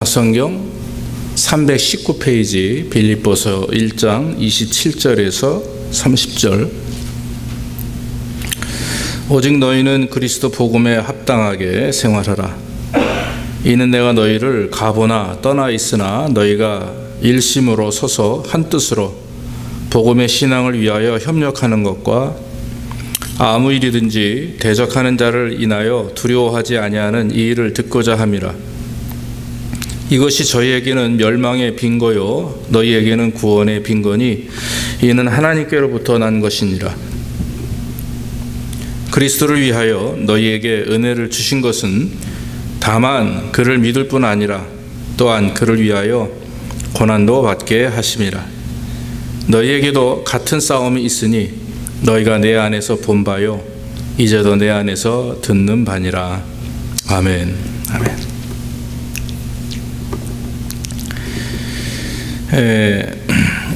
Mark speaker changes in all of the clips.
Speaker 1: 성경 319페이지 빌립보서 1장 27절에서 30절. 오직 너희는 그리스도 복음에 합당하게 생활하라. 이는 내가 너희를 가보나 떠나 있으나 너희가 일심으로 서서 한뜻으로 복음의 신앙을 위하여 협력하는 것과 아무 일이든지 대적하는 자를 인하여 두려워하지 아니하는 이 일을 듣고자 함이라. 이것이 저희에게는 멸망의 빈거요 너희에게는 구원의 빈거니 이는 하나님께로부터 난 것이니라. 그리스도를 위하여 너희에게 은혜를 주신 것은 다만 그를 믿을 뿐 아니라 또한 그를 위하여 고난도 받게 하심이라. 너희에게도 같은 싸움이 있으니 너희가 내 안에서 본 바요 이제도 내 안에서 듣는 바니라. 아멘. 아멘.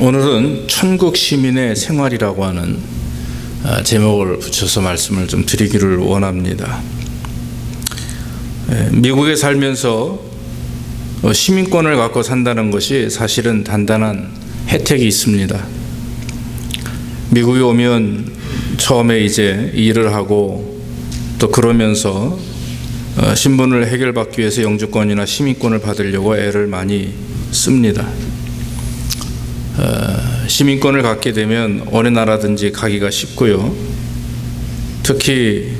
Speaker 1: 오늘은 천국 시민의 생활이라고 하는 제목을 붙여서 말씀을 좀 드리기를 원합니다. 미국에 살면서 시민권을 갖고 산다는 것이 사실은 단단한 혜택이 있습니다. 미국에 오면 처음에 이제 일을 하고 또 그러면서 신분을 해결받기 위해서 영주권이나 시민권을 받으려고 애를 많이 씁니다. 시민권을 갖게 되면 어느 나라든지 가기가 쉽고요. 특히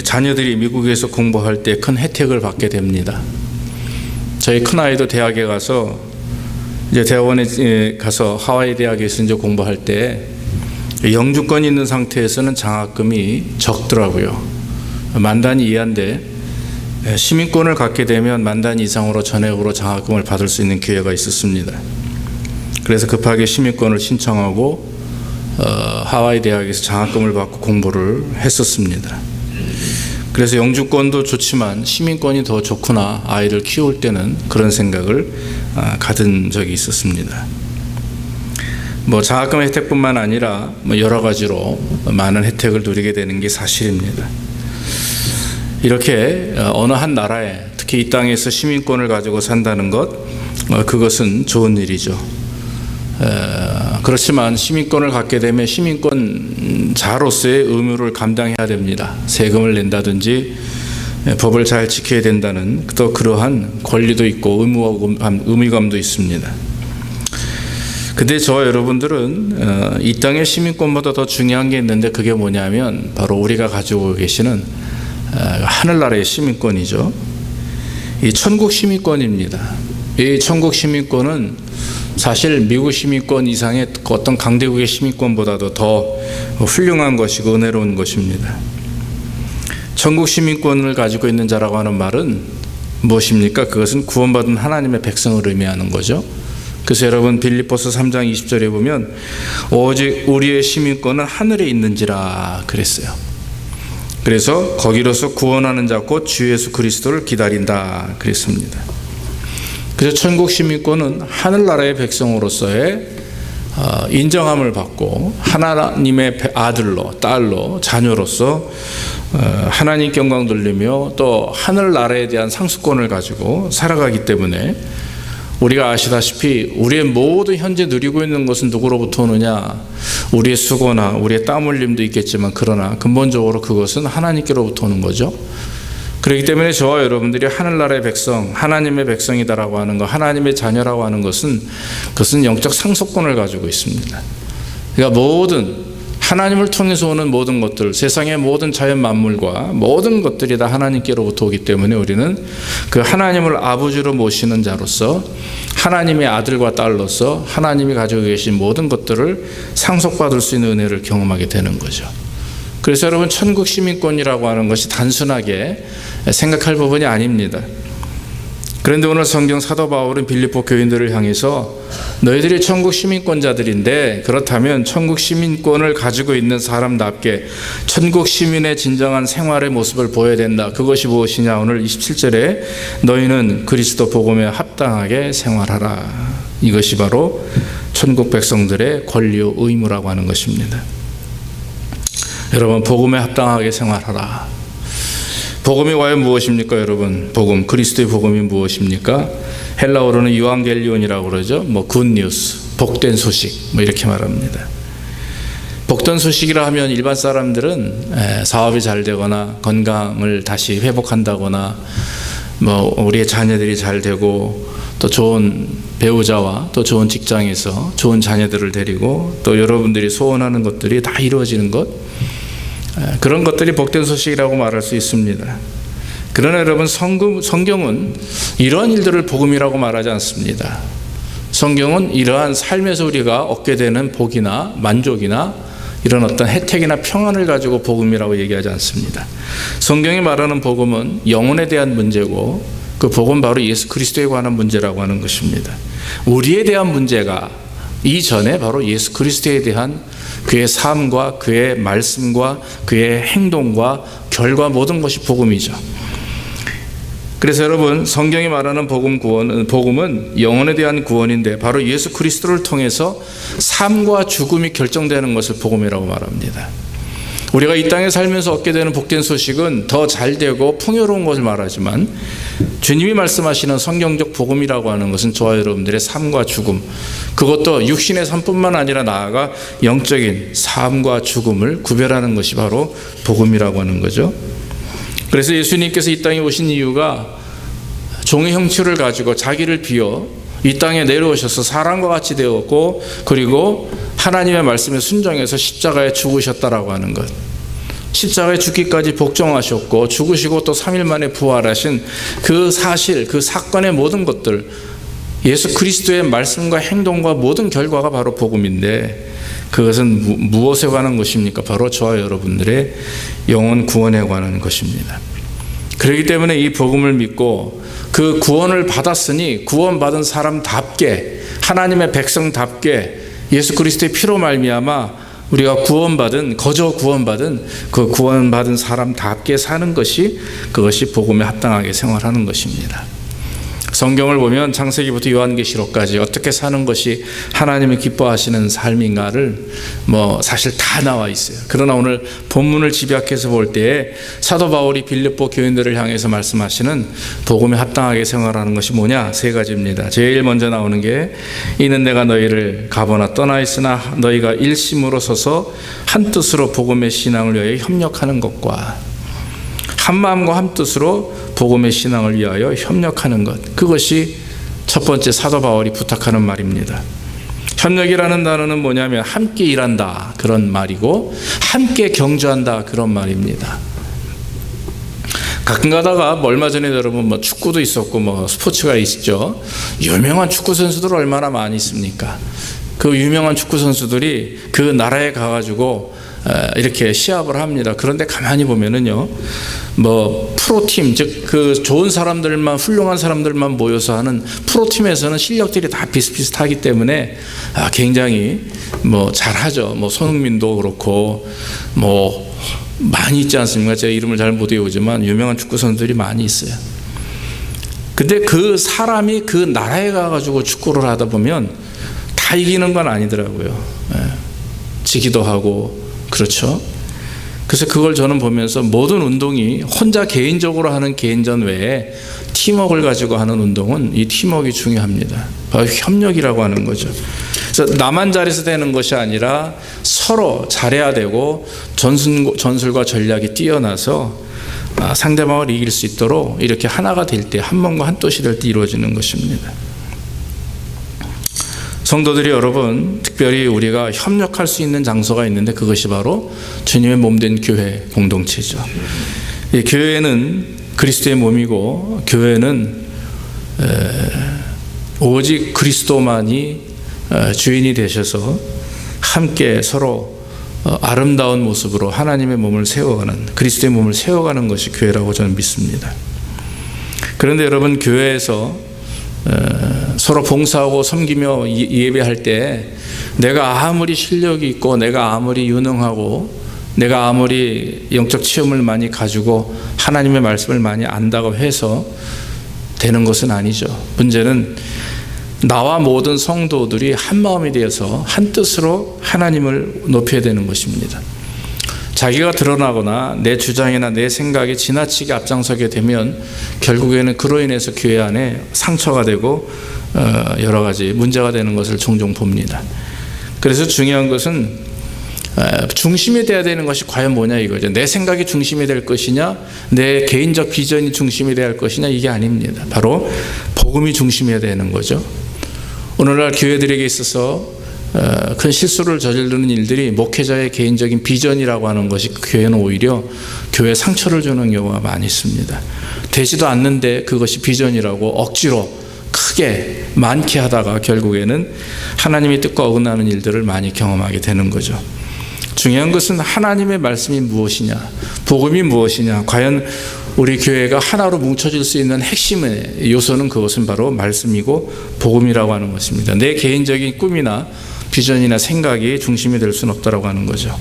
Speaker 1: 자녀들이 미국에서 공부할 때 큰 혜택을 받게 됩니다. 저희 큰아이도 대학에 가서 이제 대학원에 가서 하와이 대학에서 이제 공부할 때 영주권이 있는 상태에서는 장학금이 적더라고요. 만 단위 이하인데 시민권을 갖게 되면 만 단위 이상으로 전액으로 장학금을 받을 수 있는 기회가 있었습니다. 그래서 급하게 시민권을 신청하고 하와이 대학에서 장학금을 받고 공부를 했었습니다. 그래서 영주권도 좋지만 시민권이 더 좋구나, 아이를 키울 때는 그런 생각을 가진 적이 있었습니다. 장학금 혜택뿐만 아니라 여러 가지로 많은 혜택을 누리게 되는 게 사실입니다. 이렇게 어느 한 나라에 특히 이 땅에서 시민권을 가지고 산다는 것, 그것은 좋은 일이죠. 그렇지만 시민권을 갖게 되면 시민권자로서의 의무를 감당해야 됩니다. 세금을 낸다든지 법을 잘 지켜야 된다는 또 그러한 권리도 있고 의무감도 있습니다. 근데 저와 여러분들은 이 땅의 시민권보다 더 중요한 게 있는데 그게 뭐냐면 바로 우리가 가지고 계시는 하늘나라의 시민권이죠. 이 천국 시민권입니다. 이 천국 시민권은 사실 미국 시민권 이상의 어떤 강대국의 시민권보다도 더 훌륭한 것이고 은혜로운 것입니다. 천국 시민권을 가지고 있는 자라고 하는 말은 무엇입니까? 그것은 구원받은 하나님의 백성을 의미하는 거죠. 그래서 여러분 빌립보서 3장 20절에 보면 오직 우리의 시민권은 하늘에 있는지라 그랬어요. 그래서 거기로서 구원하는 자 곧 주 예수 그리스도를 기다린다 그랬습니다. 그래서 천국 시민권은 하늘나라의 백성으로서의 인정함을 받고 하나님의 아들로 딸로 자녀로서 하나님께 영광 돌리며 또 하늘나라에 대한 상수권을 가지고 살아가기 때문에 우리가 아시다시피 우리의 모든 현재 누리고 있는 것은 누구로부터 오느냐? 우리의 수고나 우리의 땀 흘림도 있겠지만 그러나 근본적으로 그것은 하나님께로부터 오는 거죠. 그렇기 때문에 저와 여러분들이 하늘나라의 백성, 하나님의 백성이다라고 하는 것, 하나님의 자녀라고 하는 것은 그것은 영적 상속권을 가지고 있습니다. 그러니까 모든 하나님을 통해서 오는 모든 것들, 세상의 모든 자연 만물과 모든 것들이 다 하나님께로부터 오기 때문에 우리는 그 하나님을 아버지로 모시는 자로서 하나님의 아들과 딸로서 하나님이 가지고 계신 모든 것들을 상속받을 수 있는 은혜를 경험하게 되는 거죠. 그래서 여러분 천국 시민권이라고 하는 것이 단순하게 생각할 부분이 아닙니다. 그런데 오늘 성경 사도 바울은 빌립보 교인들을 향해서 너희들이 천국 시민권자들인데 그렇다면 천국 시민권을 가지고 있는 사람답게 천국 시민의 진정한 생활의 모습을 보여야 된다. 그것이 무엇이냐? 오늘 27절에 너희는 그리스도 복음에 합당하게 생활하라. 이것이 바로 천국 백성들의 권리요 의무라고 하는 것입니다. 여러분 복음에 합당하게 생활하라. 복음이 과연 무엇입니까, 여러분? 복음, 그리스도의 복음이 무엇입니까? 헬라어로는 유앙겔리온이라고 그러죠. 뭐 굿뉴스, 복된 소식, 뭐 이렇게 말합니다. 복된 소식이라 하면 일반 사람들은 사업이 잘 되거나 건강을 다시 회복한다거나 뭐 우리의 자녀들이 잘 되고 또 좋은 배우자와 또 좋은 직장에서 좋은 자녀들을 데리고 또 여러분들이 소원하는 것들이 다 이루어지는 것, 그런 것들이 복된 소식이라고 말할 수 있습니다. 그러나 여러분, 성경은 이러한 일들을 복음이라고 말하지 않습니다. 성경은 이러한 삶에서 우리가 얻게 되는 복이나 만족이나 이런 어떤 혜택이나 평안을 가지고 복음이라고 얘기하지 않습니다. 성경이 말하는 복음은 영혼에 대한 문제고 그 복음은 바로 예수 그리스도에 관한 문제라고 하는 것입니다. 우리에 대한 문제가 이전에 바로 예수 그리스도에 대한 그의 삶과 그의 말씀과 그의 행동과 결과 모든 것이 복음이죠. 그래서 여러분, 성경이 말하는 복음은 영혼에 대한 구원인데 바로 예수 그리스도를 통해서 삶과 죽음이 결정되는 것을 복음이라고 말합니다. 우리가 이 땅에 살면서 얻게 되는 복된 소식은 더 잘되고 풍요로운 것을 말하지만 주님이 말씀하시는 성경적 복음이라고 하는 것은 저와 여러분들의 삶과 죽음, 그것도 육신의 삶뿐만 아니라 나아가 영적인 삶과 죽음을 구별하는 것이 바로 복음이라고 하는 거죠. 그래서 예수님께서 이 땅에 오신 이유가 종의 형체를 가지고 자기를 비워 이 땅에 내려오셔서 사람과 같이 되었고 그리고 하나님의 말씀에 순종해서 십자가에 죽으셨다라고 하는 것, 십자가에 죽기까지 복종하셨고 죽으시고 또 3일 만에 부활하신 그 사실, 그 사건의 모든 것들, 예수 그리스도의 말씀과 행동과 모든 결과가 바로 복음인데 그것은 무엇에 관한 것입니까? 바로 저와 여러분들의 영혼 구원에 관한 것입니다. 그렇기 때문에 이 복음을 믿고 그 구원을 받았으니 구원받은 사람답게, 하나님의 백성답게 예수 그리스도의 피로 말미암아 우리가 거저 구원받은 그 구원받은 사람답게 사는 것이, 그것이 복음에 합당하게 생활하는 것입니다. 성경을 보면 창세기부터 요한계시록까지 어떻게 사는 것이 하나님이 기뻐하시는 삶인가를 사실 다 나와 있어요. 그러나 오늘 본문을 집약해서 볼 때에 사도 바울이 빌립보 교인들을 향해서 말씀하시는 복음에 합당하게 생활하는 것이 뭐냐? 3가지입니다. 제일 먼저 나오는 게 이는 내가 너희를 가보나 떠나 있으나 너희가 일심으로 서서 한 뜻으로 복음의 신앙을 위하여 협력하는 것과 한 마음과 한 뜻으로 복음의 신앙을 위하여 협력하는 것, 그것이 첫 번째 사도 바울이 부탁하는 말입니다. 협력이라는 단어는 뭐냐면 함께 일한다 그런 말이고 함께 경주한다 그런 말입니다. 가끔 가다가 얼마 전에 여러분 축구도 있었고 스포츠가 있죠. 유명한 축구 선수들 얼마나 많이 있습니까? 그 유명한 축구 선수들이 그 나라에 가가지고 이렇게 시합을 합니다. 그런데 가만히 보면은요, 프로팀, 즉 그 좋은 사람들만, 훌륭한 사람들만 모여서 하는 프로팀에서는 실력들이 다 비슷비슷하기 때문에 굉장히 잘하죠. 손흥민도 그렇고 많이 있지 않습니까? 제가 이름을 잘 못 외우지만 유명한 축구 선수들이 많이 있어요. 근데 그 사람이 그 나라에 가가지고 축구를 하다 보면 다 이기는 건 아니더라고요. 지기도 하고 그렇죠. 그래서 그걸 저는 보면서 모든 운동이 혼자 개인적으로 하는 개인전 외에 팀워크를 가지고 하는 운동은 이 팀워크가 중요합니다. 바로 협력이라고 하는 거죠. 그래서 나만 잘해서 되는 것이 아니라 서로 잘해야 되고 전술과 전략이 뛰어나서 상대방을 이길 수 있도록 이렇게 하나가 될 때, 한 몸과 한 뜻이 될 때 이루어지는 것입니다. 성도들이 여러분, 특별히 우리가 협력할 수 있는 장소가 있는데 그것이 바로 주님의 몸된 교회 공동체죠. 이 교회는 그리스도의 몸이고 교회는 오직 그리스도만이 주인이 되셔서 함께 서로 아름다운 모습으로 하나님의 몸을 세워가는, 그리스도의 몸을 세워가는 것이 교회라고 저는 믿습니다. 그런데 여러분, 교회에서 서로 봉사하고 섬기며 예배할 때 내가 아무리 실력이 있고 내가 아무리 유능하고 내가 아무리 영적 체험을 많이 가지고 하나님의 말씀을 많이 안다고 해서 되는 것은 아니죠. 문제는 나와 모든 성도들이 한 마음이 되어서 한 뜻으로 하나님을 높여야 되는 것입니다. 자기가 드러나거나 내 주장이나 내 생각이 지나치게 앞장서게 되면 결국에는 그로 인해서 교회 안에 상처가 되고 여러 가지 문제가 되는 것을 종종 봅니다. 그래서 중요한 것은 중심이 돼야 되는 것이 과연 뭐냐 이거죠. 내 생각이 중심이 될 것이냐, 내 개인적 비전이 중심이 돼야 할 것이냐, 이게 아닙니다. 바로 복음이 중심이어야 되는 거죠. 오늘날 교회들에게 있어서 큰 실수를 저지르는 일들이 목회자의 개인적인 비전이라고 하는 것이 교회는 오히려 교회에 상처를 주는 경우가 많이 있습니다. 되지도 않는데 그것이 비전이라고 억지로 크게 많게 하다가 결국에는 하나님의 뜻과 어긋나는 일들을 많이 경험하게 되는 거죠. 중요한 것은 하나님의 말씀이 무엇이냐, 복음이 무엇이냐, 과연 우리 교회가 하나로 뭉쳐질 수 있는 핵심의 요소는 그것은 바로 말씀이고 복음이라고 하는 것입니다. 내 개인적인 꿈이나 비전이나 생각이 중심이 될 수는 없다라고 하는 거죠.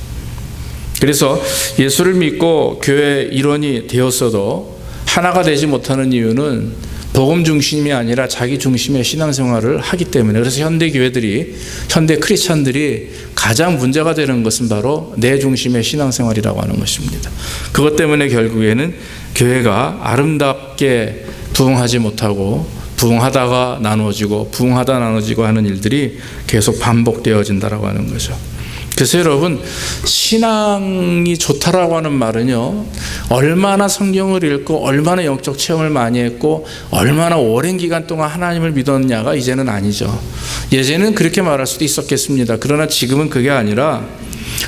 Speaker 1: 그래서 예수를 믿고 교회 일원이 되었어도 하나가 되지 못하는 이유는 복음 중심이 아니라 자기 중심의 신앙생활을 하기 때문에, 그래서 현대 교회들이, 현대 크리스찬들이 가장 문제가 되는 것은 바로 내 중심의 신앙생활이라고 하는 것입니다. 그것 때문에 결국에는 교회가 아름답게 부흥하지 못하고 부흥하다가 나누어지고 부흥하다 나누어지고 하는 일들이 계속 반복되어진다라고 하는 거죠. 그래서 여러분, 신앙이 좋다라고 하는 말은요, 얼마나 성경을 읽고 얼마나 영적 체험을 많이 했고 얼마나 오랜 기간 동안 하나님을 믿었냐가 이제는 아니죠. 예전에는 그렇게 말할 수도 있었겠습니다. 그러나 지금은 그게 아니라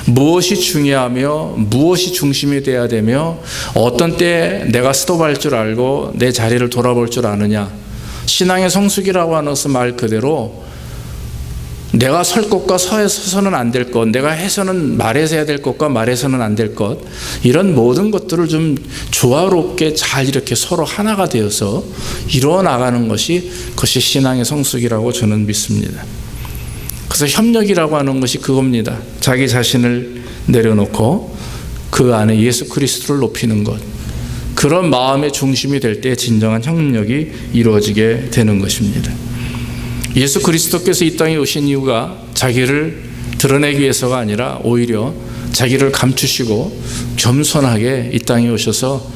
Speaker 1: 무엇이 중요하며 무엇이 중심이 돼야 되며 어떤 때 내가 스톱할 줄 알고 내 자리를 돌아볼 줄 아느냐, 신앙의 성숙이라고 하는 것은 말 그대로 내가 설 것과 서서는 안 될 것, 내가 해서는 말해서 해야 될 것과 말해서는 안 될 것, 이런 모든 것들을 좀 조화롭게 잘 이렇게 서로 하나가 되어서 이루어 나가는 것이, 그것이 신앙의 성숙이라고 저는 믿습니다. 그래서 협력이라고 하는 것이 그겁니다. 자기 자신을 내려놓고 그 안에 예수 그리스도를 높이는 것, 그런 마음의 중심이 될 때 진정한 협력이 이루어지게 되는 것입니다. 예수 그리스도께서 이 땅에 오신 이유가 자기를 드러내기 위해서가 아니라 오히려 자기를 감추시고 겸손하게 이 땅에 오셔서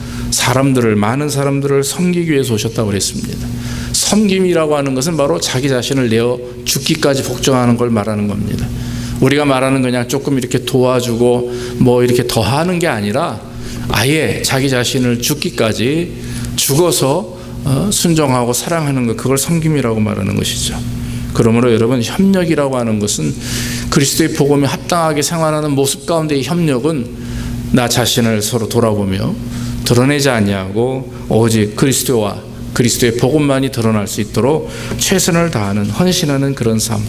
Speaker 1: 많은 사람들을 섬기기 위해서 오셨다고 그랬습니다. 섬김이라고 하는 것은 바로 자기 자신을 내어 죽기까지 복종하는 걸 말하는 겁니다. 우리가 말하는 그냥 조금 이렇게 도와주고 뭐 이렇게 더하는 게 아니라 아예 자기 자신을 죽기까지 죽어서 순종하고 사랑하는 것, 그걸 섬김이라고 말하는 것이죠. 그러므로 여러분, 협력이라고 하는 것은 그리스도의 복음에 합당하게 생활하는 모습 가운데의 협력은 나 자신을 서로 돌아보며 드러내지 아니하고 오직 그리스도와 그리스도의 복음만이 드러날 수 있도록 최선을 다하는, 헌신하는 그런 삶,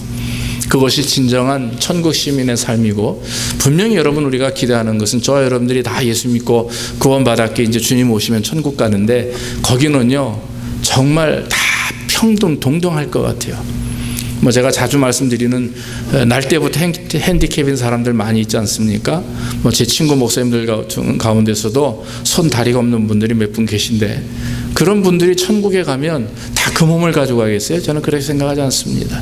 Speaker 1: 그것이 진정한 천국 시민의 삶이고, 분명히 여러분, 우리가 기대하는 것은 저와 여러분들이 다 예수 믿고 구원받았기에 이제 주님 오시면 천국 가는데, 거기는요 정말 다 동등할 것 같아요. 제가 자주 말씀드리는, 날 때부터 핸디캡인 사람들 많이 있지 않습니까? 제 친구 목사님들 가운데서도 손 다리가 없는 분들이 몇 분 계신데, 그런 분들이 천국에 가면 다 그 몸을 가지고 가겠어요? 저는 그렇게 생각하지 않습니다.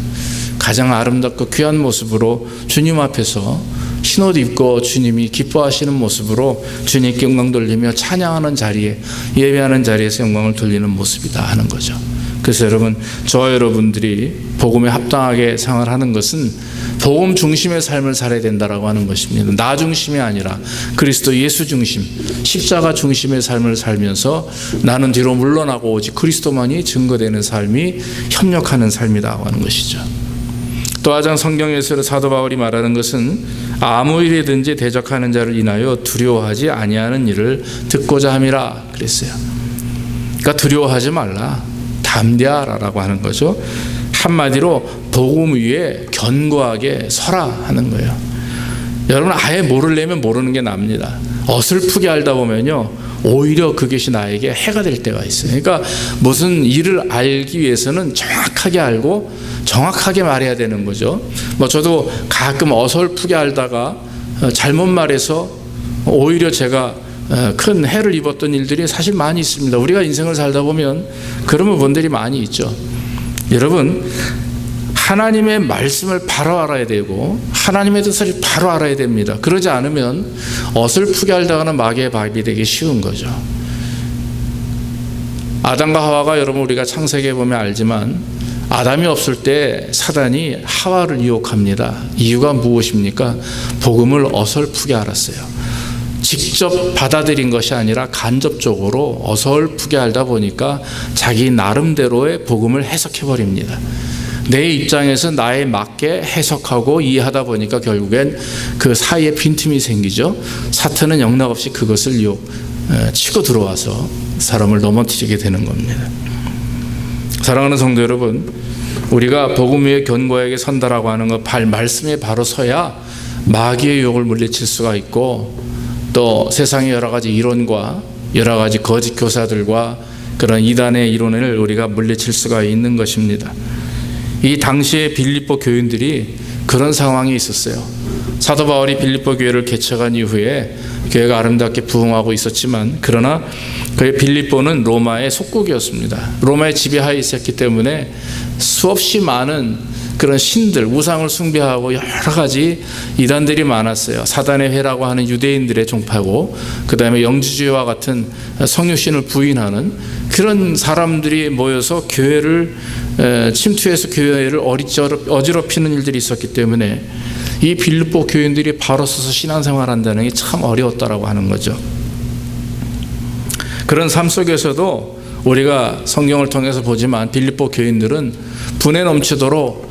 Speaker 1: 가장 아름답고 귀한 모습으로 주님 앞에서 흰옷 입고 주님이 기뻐하시는 모습으로 주님께 영광 돌리며 찬양하는 자리에, 예배하는 자리에서 영광을 돌리는 모습이다 하는 거죠. 그래서 여러분, 저와 여러분들이 복음에 합당하게 생활하는 것은 복음 중심의 삶을 살아야 된다라고 하는 것입니다. 나 중심이 아니라 그리스도 예수 중심, 십자가 중심의 삶을 살면서 나는 뒤로 물러나고 오직 그리스도만이 증거되는 삶이 협력하는 삶이라고 하는 것이죠. 또 하장 성경에서 사도 바울이 말하는 것은 아무 일이든지 대적하는 자를 인하여 두려워하지 아니하는 일을 듣고자 함이라 그랬어요. 그러니까 두려워하지 말라, 담대하라라고 하는 거죠. 한마디로 복음 위에 견고하게 서라 하는 거예요. 여러분, 아예 모르려면 모르는 게 납니다. 어설프게 알다 보면요 오히려 그것이 나에게 해가 될 때가 있어요. 그러니까 무슨 일을 알기 위해서는 정확하게 알고 정확하게 말해야 되는 거죠. 저도 가끔 어설프게 알다가 잘못 말해서 오히려 제가 큰 해를 입었던 일들이 사실 많이 있습니다. 우리가 인생을 살다 보면 그런 부분들이 많이 있죠. 여러분, 하나님의 말씀을 바로 알아야 되고 하나님의 뜻을 바로 알아야 됩니다. 그러지 않으면 어설프게 하려는 마귀의 밥이 되기 쉬운 거죠. 아담과 하와가 여러분 우리가 창세기에 보면 알지만 아담이 없을 때 사단이 하와를 유혹합니다. 이유가 무엇입니까? 복음을 어설프게 알았어요. 직접 받아들인 것이 아니라 간접적으로 어설프게 알다 보니까 자기 나름대로의 복음을 해석해버립니다. 내 입장에서 나에 맞게 해석하고 이해하다 보니까 결국엔 그 사이에 빈틈이 생기죠. 사탄은 영락없이 그것을 치고 들어와서 사람을 넘어뜨리게 되는 겁니다. 사랑하는 성도 여러분, 우리가 복음 위에 견고하게 선다라고 하는 것, 말씀에 바로 서야 마귀의 유혹을 물리칠 수가 있고 또 세상의 여러 가지 이론과 여러 가지 거짓 교사들과 그런 이단의 이론을 우리가 물리칠 수가 있는 것입니다. 이 당시에 빌립보 교인들이 그런 상황이 있었어요. 사도 바울이 빌립보 교회를 개척한 이후에 교회가 아름답게 부흥하고 있었지만 그러나 그 빌립보는 로마의 속국이었습니다. 로마의 지배하에 있었기 때문에 수없이 많은 그런 신들, 우상을 숭배하고 여러 가지 이단들이 많았어요. 사단의 회라고 하는 유대인들의 종파고 그 다음에 영주주의와 같은 성육신을 부인하는 그런 사람들이 모여서 교회를 침투해서 교회를 어지럽히는 일들이 있었기 때문에 이 빌립보 교인들이 바로 서서 신앙생활한다는 게 참 어려웠다라고 하는 거죠. 그런 삶 속에서도 우리가 성경을 통해서 보지만 빌립보 교인들은 분에 넘치도록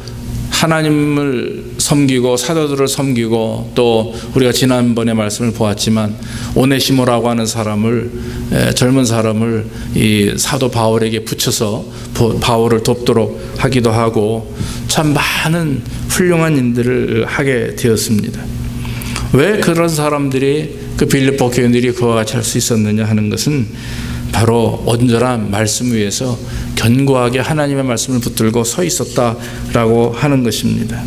Speaker 1: 하나님을 섬기고 사도들을 섬기고 또 우리가 지난번에 말씀을 보았지만 오네시모라고 하는 사람을 젊은 사람을 이 사도 바울에게 붙여서 바울을 돕도록 하기도 하고 참 많은 훌륭한 일들을 하게 되었습니다. 왜 그런 사람들이 그 빌립보 교인들이 그와 같이 할 수 있었느냐 하는 것은 바로 온전한 말씀 위에서 견고하게 하나님의 말씀을 붙들고 서 있었다라고 하는 것입니다.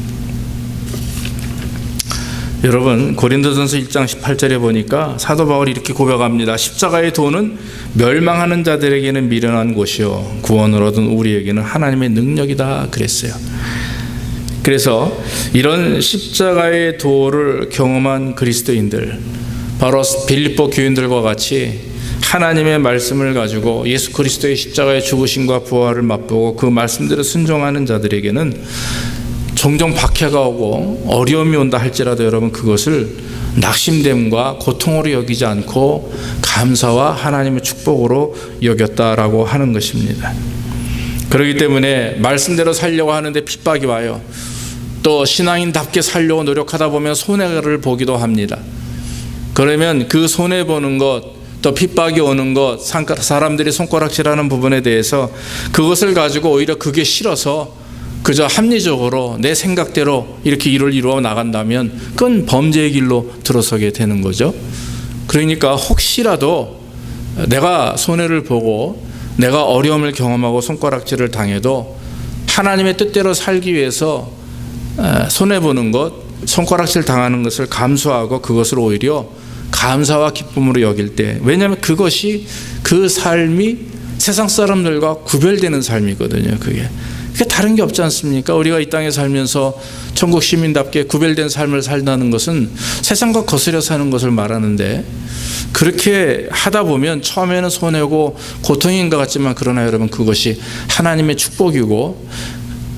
Speaker 1: 여러분 고린도전서 1장 18절에 보니까 사도 바울이 이렇게 고백합니다. 십자가의 도는 멸망하는 자들에게는 미련한 곳이요 구원을 얻은 우리에게는 하나님의 능력이다 그랬어요. 그래서 이런 십자가의 도를 경험한 그리스도인들, 바로 빌립보 교인들과 같이 하나님의 말씀을 가지고 예수 그리스도의 십자가의 죽으심과 부활을 맛보고 그 말씀대로 순종하는 자들에게는 종종 박해가 오고 어려움이 온다 할지라도 여러분 그것을 낙심됨과 고통으로 여기지 않고 감사와 하나님의 축복으로 여겼다라고 하는 것입니다. 그렇기 때문에 말씀대로 살려고 하는데 핍박이 와요. 또 신앙인답게 살려고 노력하다 보면 손해를 보기도 합니다. 그러면 그 손해보는 것, 또 핍박이 오는 것, 사람들이 손가락질하는 부분에 대해서 그것을 가지고 오히려 그게 싫어서 그저 합리적으로 내 생각대로 이렇게 일을 이루어 나간다면 그건 범죄의 길로 들어서게 되는 거죠. 그러니까 혹시라도 내가 손해를 보고 내가 어려움을 경험하고 손가락질을 당해도 하나님의 뜻대로 살기 위해서 손해보는 것, 손가락질 당하는 것을 감수하고 그것을 오히려 감사와 기쁨으로 여길 때, 왜냐하면 그것이 그 삶이 세상 사람들과 구별되는 삶이거든요. 그게 다른 게 없지 않습니까? 우리가 이 땅에 살면서 천국 시민답게 구별된 삶을 살다는 것은 세상과 거스려 사는 것을 말하는데, 그렇게 하다 보면 처음에는 손해고 고통인 것 같지만 그러나 여러분 그것이 하나님의 축복이고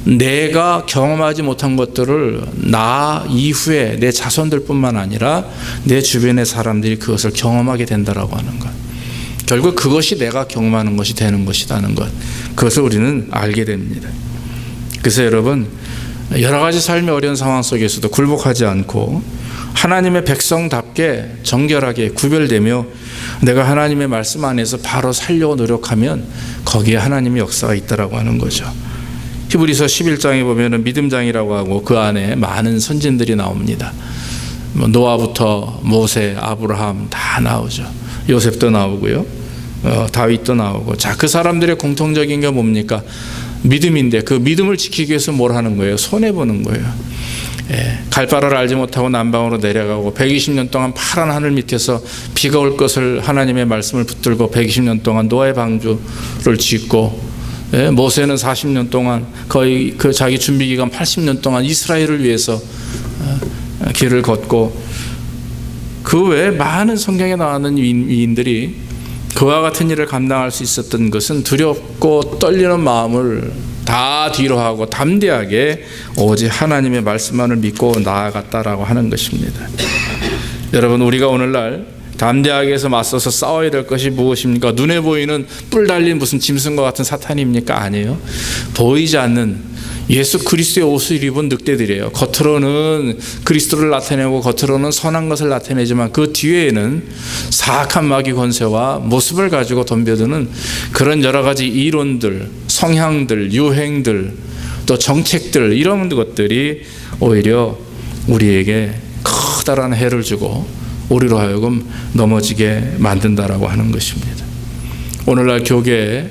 Speaker 1: 내가 경험하지 못한 것들을 나 이후에 내 자손들뿐만 아니라 내 주변의 사람들이 그것을 경험하게 된다라고 하는 것, 결국 그것이 내가 경험하는 것이 되는 것이라는 것, 그것을 우리는 알게 됩니다. 그래서 여러분 여러 가지 삶의 어려운 상황 속에서도 굴복하지 않고 하나님의 백성답게 정결하게 구별되며 내가 하나님의 말씀 안에서 바로 살려고 노력하면 거기에 하나님의 역사가 있다라고 하는 거죠. 히브리서 11장에 보면은 믿음장이라고 하고 그 안에 많은 선진들이 나옵니다. 노아부터 모세, 아브라함 다 나오죠. 요셉도 나오고요. 다윗도 나오고. 자, 그 사람들의 공통적인 게 뭡니까? 믿음인데 그 믿음을 지키기 위해서 뭘 하는 거예요? 손해보는 거예요. 갈 바를 알지 못하고 남방으로 내려가고 120년 동안 파란 하늘 밑에서 비가 올 것을 하나님의 말씀을 붙들고 120년 동안 노아의 방주를 짓고 모세는 40년 동안 거의 그 자기 준비 기간 80년 동안 이스라엘을 위해서 길을 걷고, 그 외에 많은 성경에 나오는 위인들이 그와 같은 일을 감당할 수 있었던 것은 두렵고 떨리는 마음을 다 뒤로 하고 담대하게 오직 하나님의 말씀만을 믿고 나아갔다라고 하는 것입니다. 여러분, 우리가 오늘날 담대하게 해서 맞서서 싸워야 될 것이 무엇입니까? 눈에 보이는 뿔 달린 무슨 짐승과 같은 사탄입니까? 아니에요. 보이지 않는 예수 그리스도의 옷을 입은 늑대들이에요. 겉으로는 그리스도를 나타내고 겉으로는 선한 것을 나타내지만 그 뒤에는 사악한 마귀 권세와 모습을 가지고 덤벼드는 그런 여러 가지 이론들, 성향들, 유행들, 또 정책들, 이런 것들이 오히려 우리에게 커다란 해를 주고 우리로 하여금 넘어지게 만든다라고 하는 것입니다. 오늘날 교계에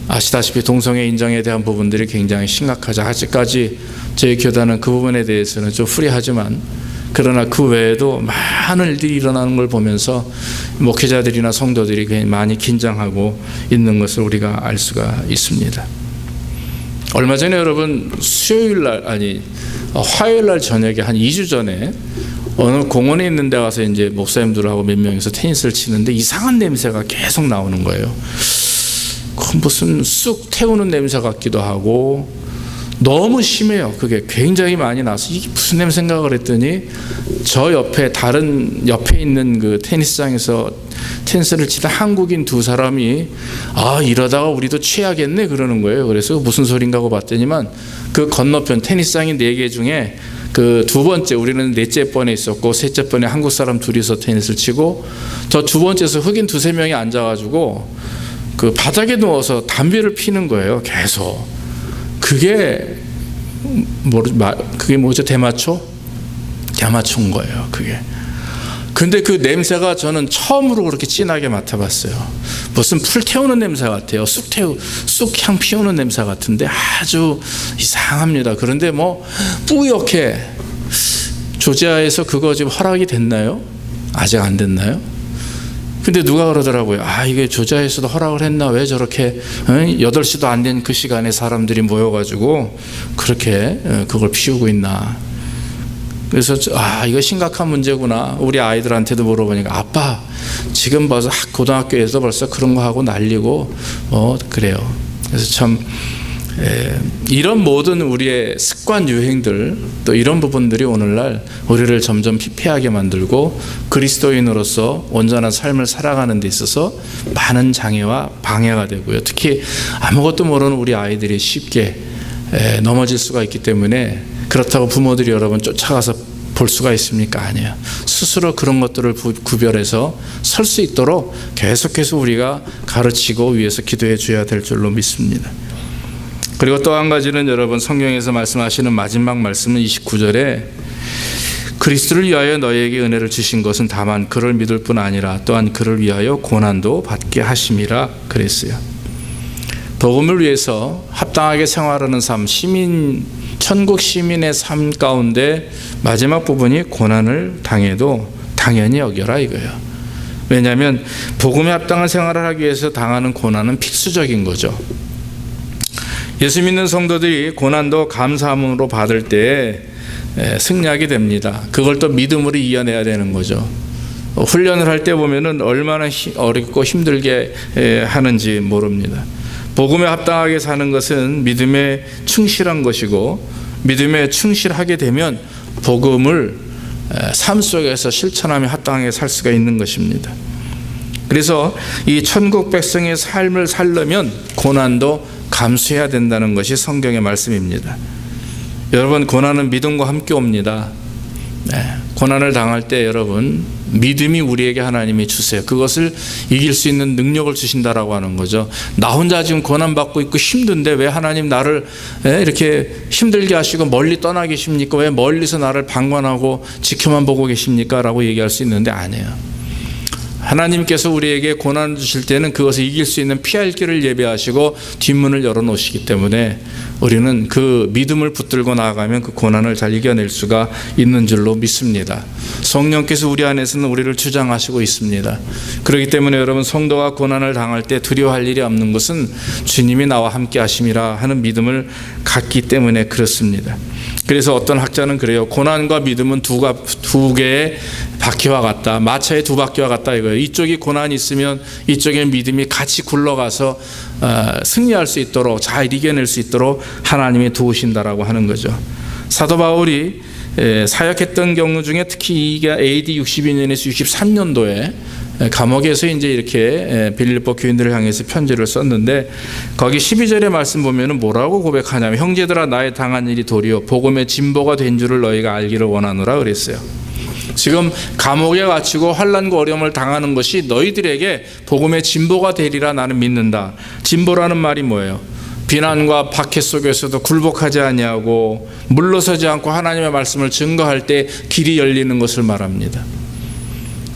Speaker 1: 아시다시피 동성애 인정에 대한 부분들이 굉장히 심각하죠. 아직까지 저희 교단은 그 부분에 대해서는 좀 후리하지만, 그러나 그 외에도 많은 일들이 일어나는 걸 보면서 목회자들이나 성도들이 굉장히 많이 긴장하고 있는 것을 우리가 알 수가 있습니다. 얼마 전에 여러분 화요일날 저녁에 한 2주 전에 어느 공원에 있는 데 가서 이제 목사님들하고 몇 명이서 테니스를 치는데 이상한 냄새가 계속 나오는 거예요. 무슨 쑥 태우는 냄새 같기도 하고 너무 심해요. 그게 굉장히 많이 나서 이게 무슨 냄새인가 그랬더니 저 옆에 있는 그 테니스장에서 테니스를 치다 한국인 두 사람이 이러다가 우리도 취하겠네 그러는 거예요. 그래서 무슨 소린가 하고 봤더니만 그 건너편 테니스장이 4개 중에 그 두 번째, 우리는 넷째 번에 있었고 셋째 번에 한국 사람 둘이서 테니스를 치고, 저 두 번째에서 흑인 2-3명이 앉아가지고 그 바닥에 누워서 담배를 피는 거예요. 계속. 그게 뭐죠? 대마초인 거예요. 그게. 근데 그 냄새가 저는 처음으로 그렇게 진하게 맡아봤어요. 무슨 풀 태우는 냄새 같아요. 쑥향 피우는 냄새 같은데 아주 이상합니다. 그런데 뿌옇게 조지아에서 그거 지금 허락이 됐나요? 아직 안 됐나요? 근데 누가 그러더라고요. 이게 조지아에서도 허락을 했나? 왜 저렇게 8시도 안 된 그 시간에 사람들이 모여가지고 그렇게 그걸 피우고 있나? 그래서 이거 심각한 문제구나. 우리 아이들한테도 물어보니까 아빠 지금 벌써 고등학교에서 벌써 그런 거 하고 난리고 그래요. 그래서 참 이런 모든 우리의 습관 유행들, 또 이런 부분들이 오늘날 우리를 점점 피폐하게 만들고 그리스도인으로서 온전한 삶을 살아가는 데 있어서 많은 장애와 방해가 되고요. 특히 아무것도 모르는 우리 아이들이 쉽게 넘어질 수가 있기 때문에, 그렇다고 부모들이 여러분 쫓아가서 볼 수가 있습니까? 아니에요. 스스로 그런 것들을 구별해서 설 수 있도록 계속해서 우리가 가르치고 위해서 기도해 줘야 될 줄로 믿습니다. 그리고 또 한 가지는 여러분, 성경에서 말씀하시는 마지막 말씀은 29절에 그리스도를 위하여 너희에게 은혜를 주신 것은 다만 그를 믿을 뿐 아니라 또한 그를 위하여 고난도 받게 하심이라 그랬어요. 복음을 위해서 합당하게 생활하는 삶, 천국 시민의 삶 가운데 마지막 부분이 고난을 당해도 당연히 여겨라 이거예요. 왜냐하면 복음에 합당한 생활을 하기 위해서 당하는 고난은 필수적인 거죠. 예수 믿는 성도들이 고난도 감사함으로 받을 때 승리하게 됩니다. 그걸 또 믿음으로 이겨내야 되는 거죠. 훈련을 할 때 보면은 얼마나 어렵고 힘들게 하는지 모릅니다. 복음에 합당하게 사는 것은 믿음에 충실한 것이고, 믿음에 충실하게 되면 복음을 삶 속에서 실천하며 합당하게 살 수가 있는 것입니다. 그래서 이 천국 백성의 삶을 살려면 고난도 감수해야 된다는 것이 성경의 말씀입니다. 여러분, 고난은 믿음과 함께 옵니다. 고난을 당할 때 여러분, 믿음이 우리에게 하나님이 주세요. 그것을 이길 수 있는 능력을 주신다라고 하는 거죠. 나 혼자 지금 고난받고 있고 힘든데 왜 하나님 나를 이렇게 힘들게 하시고 멀리 떠나 계십니까? 왜 멀리서 나를 방관하고 지켜만 보고 계십니까? 라고 얘기할 수 있는데 아니에요. 하나님께서 우리에게 고난을 주실 때는 그것을 이길 수 있는 피할 길을 예배하시고 뒷문을 열어놓으시기 때문에 우리는 그 믿음을 붙들고 나아가면 그 고난을 잘 이겨낼 수가 있는 줄로 믿습니다. 성령께서 우리 안에서는 우리를 주장하시고 있습니다. 그렇기 때문에 여러분, 성도가 고난을 당할 때 두려워할 일이 없는 것은 주님이 나와 함께 하심이라 하는 믿음을 갖기 때문에 그렇습니다. 그래서 어떤 학자는 그래요. 고난과 믿음은 두 개의 바퀴와 같다. 마차의 두 바퀴와 같다 이거예요. 이쪽이 고난이 있으면 이쪽에 믿음이 같이 굴러가서 승리할 수 있도록, 잘 이겨낼 수 있도록 하나님이 도우신다라고 하는 거죠. 사도 바울이 사역했던 경우 중에 특히 이게 AD 62년에서 63년도에 감옥에서 이제 이렇게 빌립보 교인들을 향해서 편지를 썼는데, 거기 12절의 말씀 보면은 뭐라고 고백하냐면, 형제들아 나의 당한 일이 도리어 복음의 진보가 된 줄을 너희가 알기를 원하노라 그랬어요. 지금 감옥에 갇히고 환난과 어려움을 당하는 것이 너희들에게 복음의 진보가 되리라 나는 믿는다. 진보라는 말이 뭐예요? 비난과 박해 속에서도 굴복하지 아니하고 물러서지 않고 하나님의 말씀을 증거할 때 길이 열리는 것을 말합니다.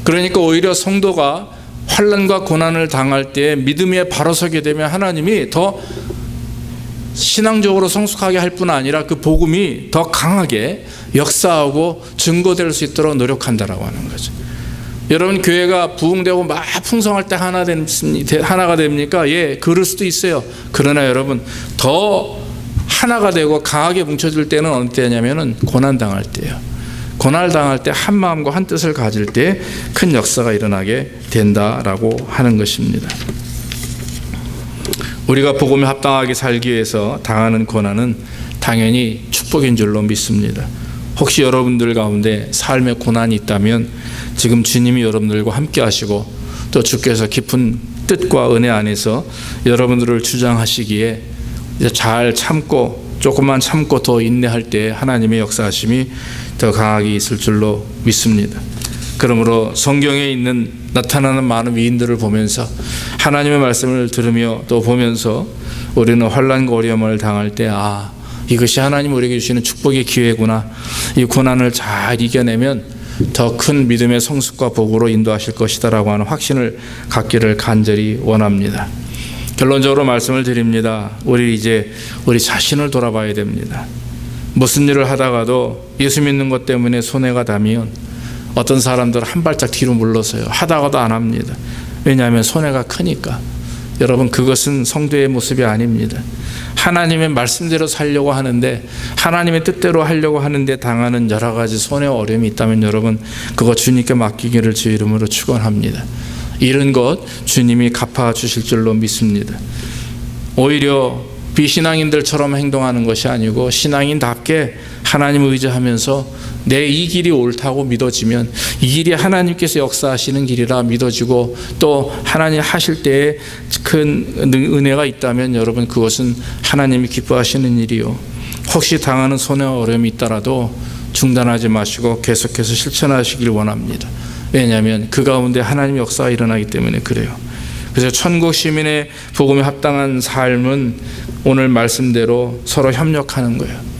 Speaker 1: 그러니까 오히려 성도가 환난과 고난을 당할 때 믿음에 바로 서게 되면 하나님이 더 신앙적으로 성숙하게 할 뿐 아니라 그 복음이 더 강하게 역사하고 증거될 수 있도록 노력한다라고 하는 거죠. 여러분, 교회가 부흥되고 막 풍성할 때 하나가 됩니까? 예, 그럴 수도 있어요. 그러나 여러분, 더 하나가 되고 강하게 뭉쳐질 때는 어느 때냐면은 고난당할 때예요. 고난을 당할 때 한 마음과 한 뜻을 가질 때 큰 역사가 일어나게 된다라고 하는 것입니다. 우리가 복음에 합당하게 살기 위해서 당하는 고난은 당연히 축복인 줄로 믿습니다. 혹시 여러분들 가운데 삶의 고난이 있다면 지금 주님이 여러분들과 함께 하시고 또 주께서 깊은 뜻과 은혜 안에서 여러분들을 주장하시기에 잘 참고, 조금만 참고 더 인내할 때 하나님의 역사하심이 더 강하게 있을 줄로 믿습니다. 그러므로 성경에 있는 나타나는 많은 위인들을 보면서 하나님의 말씀을 들으며 또 보면서 우리는 환난과 어려움을 당할 때 이것이 하나님 우리에게 주시는 축복의 기회구나. 이 고난을 잘 이겨내면 더 큰 믿음의 성숙과 복으로 인도하실 것이다라고 하는 확신을 갖기를 간절히 원합니다. 결론적으로 말씀을 드립니다. 우리 자신을 돌아봐야 됩니다. 무슨 일을 하다가도 예수 믿는 것 때문에 손해가 닿으면 어떤 사람들은 한 발짝 뒤로 물러서요. 하다가도 안 합니다. 왜냐하면 손해가 크니까. 여러분, 그것은 성도의 모습이 아닙니다. 하나님의 말씀대로 살려고 하는데, 하나님의 뜻대로 하려고 하는데 당하는 여러 가지 손해와 어려움이 있다면 여러분, 그거 주님께 맡기기를 주 이름으로 축원합니다. 이런 것 주님이 갚아주실 줄로 믿습니다. 오히려 비신앙인들처럼 행동하는 것이 아니고 신앙인답게 하나님을 의지하면서 내 이 길이 옳다고 믿어지면 이 길이 하나님께서 역사하시는 길이라 믿어지고, 또 하나님 하실 때에 큰 은혜가 있다면 여러분, 그것은 하나님이 기뻐하시는 일이요. 혹시 당하는 손해와 어려움이 있더라도 중단하지 마시고 계속해서 실천하시길 원합니다. 왜냐하면 그 가운데 하나님의 역사가 일어나기 때문에 그래요. 그래서 천국 시민의 복음에 합당한 삶은 오늘 말씀대로 서로 협력하는 거예요.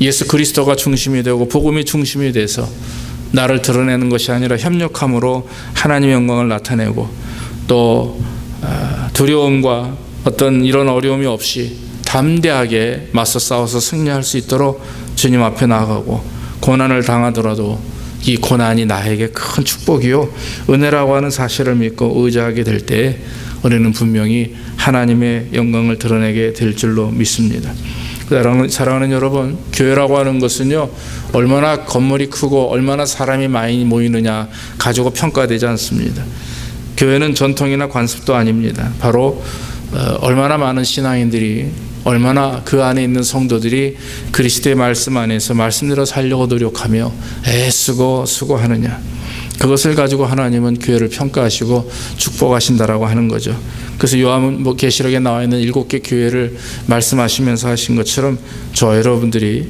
Speaker 1: 예수 그리스도가 중심이 되고 복음이 중심이 돼서 나를 드러내는 것이 아니라 협력함으로 하나님의 영광을 나타내고, 또 두려움과 어떤 이런 어려움이 없이 담대하게 맞서 싸워서 승리할 수 있도록 주님 앞에 나아가고, 고난을 당하더라도 이 고난이 나에게 큰 축복이요 은혜라고 하는 사실을 믿고 의지하게 될 때 우리는 분명히 하나님의 영광을 드러내게 될 줄로 믿습니다. 사랑하는 여러분, 교회라고 하는 것은요, 얼마나 건물이 크고 얼마나 사람이 많이 모이느냐 가지고 평가되지 않습니다. 교회는 전통이나 관습도 아닙니다. 바로 얼마나 많은 신앙인들이, 얼마나 그 안에 있는 성도들이 그리스도의 말씀 안에서 말씀대로 살려고 노력하며 애쓰고 수고하느냐, 그것을 가지고 하나님은 교회를 평가하시고 축복하신다라고 하는 거죠. 그래서 요한계시록에 나와 있는 7개 교회를 말씀하시면서 하신 것처럼 저 여러분들이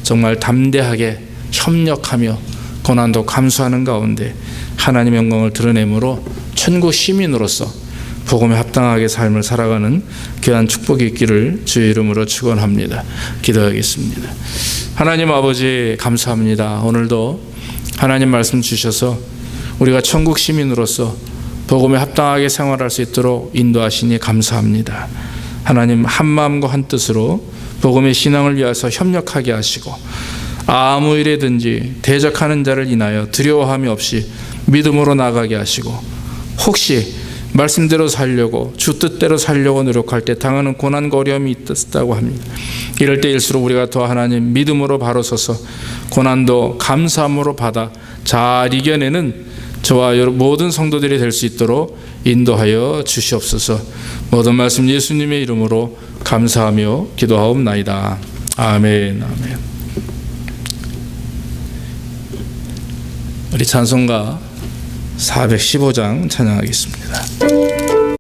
Speaker 1: 정말 담대하게 협력하며 고난도 감수하는 가운데 하나님의 영광을 드러내므로 천국 시민으로서 복음에 합당하게 삶을 살아가는 귀한 축복이 있기를 주의 이름으로 축원합니다. 기도하겠습니다. 하나님 아버지, 감사합니다. 오늘도 하나님 말씀 주셔서 우리가 천국 시민으로서 복음에 합당하게 생활할 수 있도록 인도하시니 감사합니다. 하나님, 한 마음과 한 뜻으로 복음의 신앙을 위해서 협력하게 하시고 아무 일에든지 대적하는 자를 인하여 두려워함이 없이 믿음으로 나가게 하시고 혹시 말씀대로 살려고 주 뜻대로 살려고 노력할 때 당하는 고난과 어려움이 있다고 합니다. 이럴 때일수록 우리가 더 하나님 믿음으로 바로 서서 고난도 감사함으로 받아 잘 이겨내는 저와 모든 성도들이 될 수 있도록 인도하여 주시옵소서. 모든 말씀 예수님의 이름으로 감사하며 기도하옵나이다. 아멘. 아멘. 우리 찬송가 415장 찬양하겠습니다.